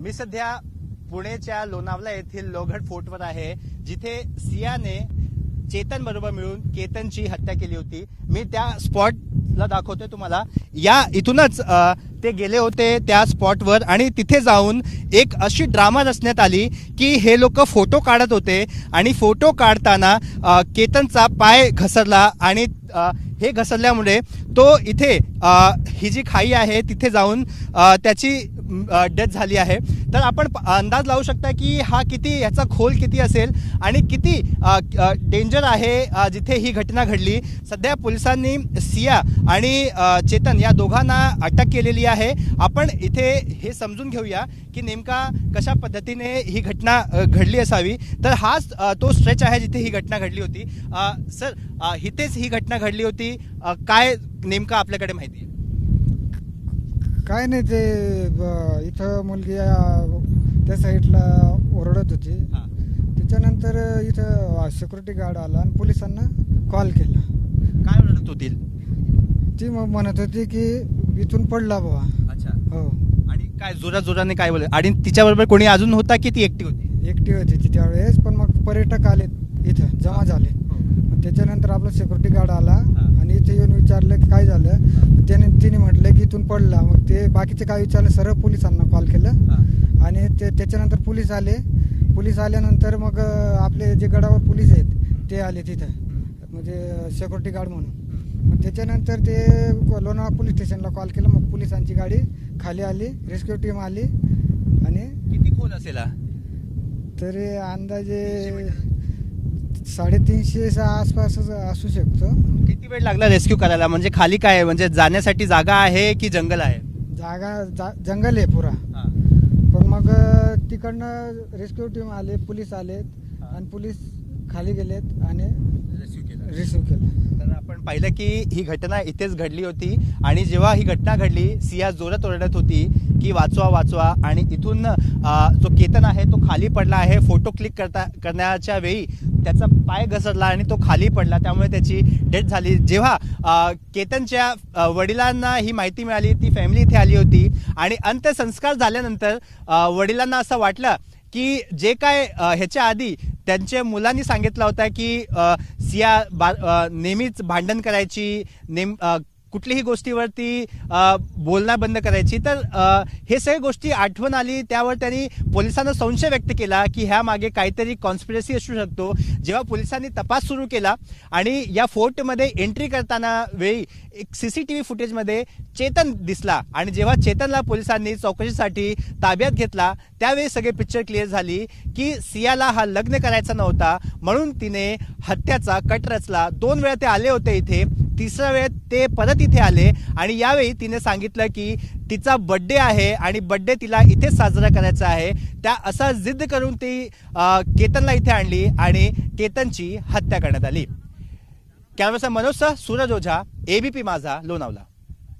मी सध्या पुण्याच्या लोणावळा येथील लोहगड फोर्टवर आहे, जिथे सियाने चेतन बरोबर मिळून केतनची हत्या केली होती। मी त्या स्पॉटला दाखवतोय तुम्हाला। या इथूनच ते गेले होते त्या स्पॉटवर आणि तिथे जाऊन एक अशी ड्रामा रचण्यात आली की हे लोक फोटो काढत होते आणि फोटो काढताना केतनचा पाय घसरला आणि हे घसरल्यामुळे तो इथे ही जी खाई आहे तिथे जाऊन त्याची डेथ झाली आहे। तर आपण अंदाज लावू शकता की हा किती याचा खोल किती असेल आणि किती डेंजर आहे जिथे ही घटना घडली। सध्या पोलिसांनी सिया आणि चेतन या दोघांना अटक केलेली आहे। आपण इथे हे समजून घेऊया की नेमका कशा पद्धतीने ही घटना घडली असावी। तर हाच तो स्ट्रेच आहे जिथे ही घटना घडली होती। सर, इथेच ही घटना घडली होती, काय नेमकं आपल्याकडे माहिती आहे? काय नाही, ते इथं मुलगी त्या साईडला ओरडत होती। त्याच्यानंतर इथं सिक्युरिटी गार्ड आला आणि पोलिसांना कॉल केला। काय ओरडत होती ती म्हणत होती की इथून पडला बाबा। अच्छा, हो। आणि काय जोराने काय बोलले? आणि तिच्याबरोबर कोणी अजून होता की ती एकटी होती? एकटी होती ती त्यावेळेस, पण मग पर्यटक आले इथं जमा झाले। त्याच्यानंतर आपला सिक्युरिटी गार्ड आला आणि इथे येऊन विचारलं की काय झालं। तिने म्हटलं की इथून पडला। मग ते बाकीचे काय विचारलं, सरळ पोलिसांना कॉल केलं आणि त्याच्यानंतर पोलीस आले। पोलीस आल्यानंतर मग आपले जे गडावर पोलीस आहेत ते आले तिथं, म्हणजे सिक्युरिटी गार्ड म्हणून। मग त्याच्यानंतर ते लोणावळा पोलीस स्टेशनला कॉल केलं। मग पोलिसांची गाडी खाली आली, रेस्क्यू टीम आली। आणि किती खोल असेल? तरी अंदाजे 350 आसपास असू शकतो। किती वेळ लागला रेस्क्यू करायला? म्हणजे खाली काय, म्हणजे जाण्यासाठी जागा आहे की जंगल आहे? जागा जंगल आहे पुरा। पण मग तिकडनं रेस्क्यू टीम आले, पोलीस आलेत आणि पोलीस खाली गेलेत आणि रेस्क्यू केलं। तर आपण पाहिलं की ही घटना इथेच घडली होती आणि जेव्हा ही घटना घडली सिया जोरात ओरडत होती की वाचवा वाचवा, आणि इथून जो केतन आहे तो खाली पडला आहे। फोटो क्लिक करण्याच्या वेळी त्याचा पाय घसरला आणि तो खाली पडला, त्यामुळे त्याची डेथ झाली। जेव्हा केतनच्या वडिलांना ही माहिती मिळाली, ती फॅमिली इथे आली होती आणि अंत्यसंस्कार झाल्यानंतर वडिलांना असं वाटलं की जे काय ह्याच्या आधी त्यांच्या मुलांनी सांगितलं होतं की सिया नेहमीच भांडण करायची, कुठलीही गोष्टीवरती बोलणं बंद करायची, तर हे सगळ्या गोष्टी आठवण आली। त्यावर त्यांनी पोलिसांना संशय व्यक्त केला की ह्या मागे काहीतरी कॉन्स्पिरसी असू शकतो। जेव्हा पोलिसांनी तपास सुरू केला आणि या फोर्टमध्ये एंट्री करताना वेळी एक CCTV फुटेजमध्ये चेतन दिसला आणि जेव्हा चेतनला पोलिसांनी चौकशीसाठी ताब्यात घेतला त्यावेळी सगळे पिक्चर क्लिअर झाली की सियाला हा लग्न करायचा नव्हता, म्हणून तिने हत्याचा कट रचला। 2 वेळा ते आले होते इथे, 3ऱ्या वेळेत ते परत इथे आले आणि यावेळी तिने सांगितलं की तिचा बर्थडे आहे आणि बर्थडे तिला इथे साजरा करायचा आहे। त्या असा जिद्द करून ती केतनला इथे आणली आणि केतनची हत्या करण्यात आली। कॅमेरामॅन मनोज सह सूरज ओझा, ABP माझा, लोणावळा।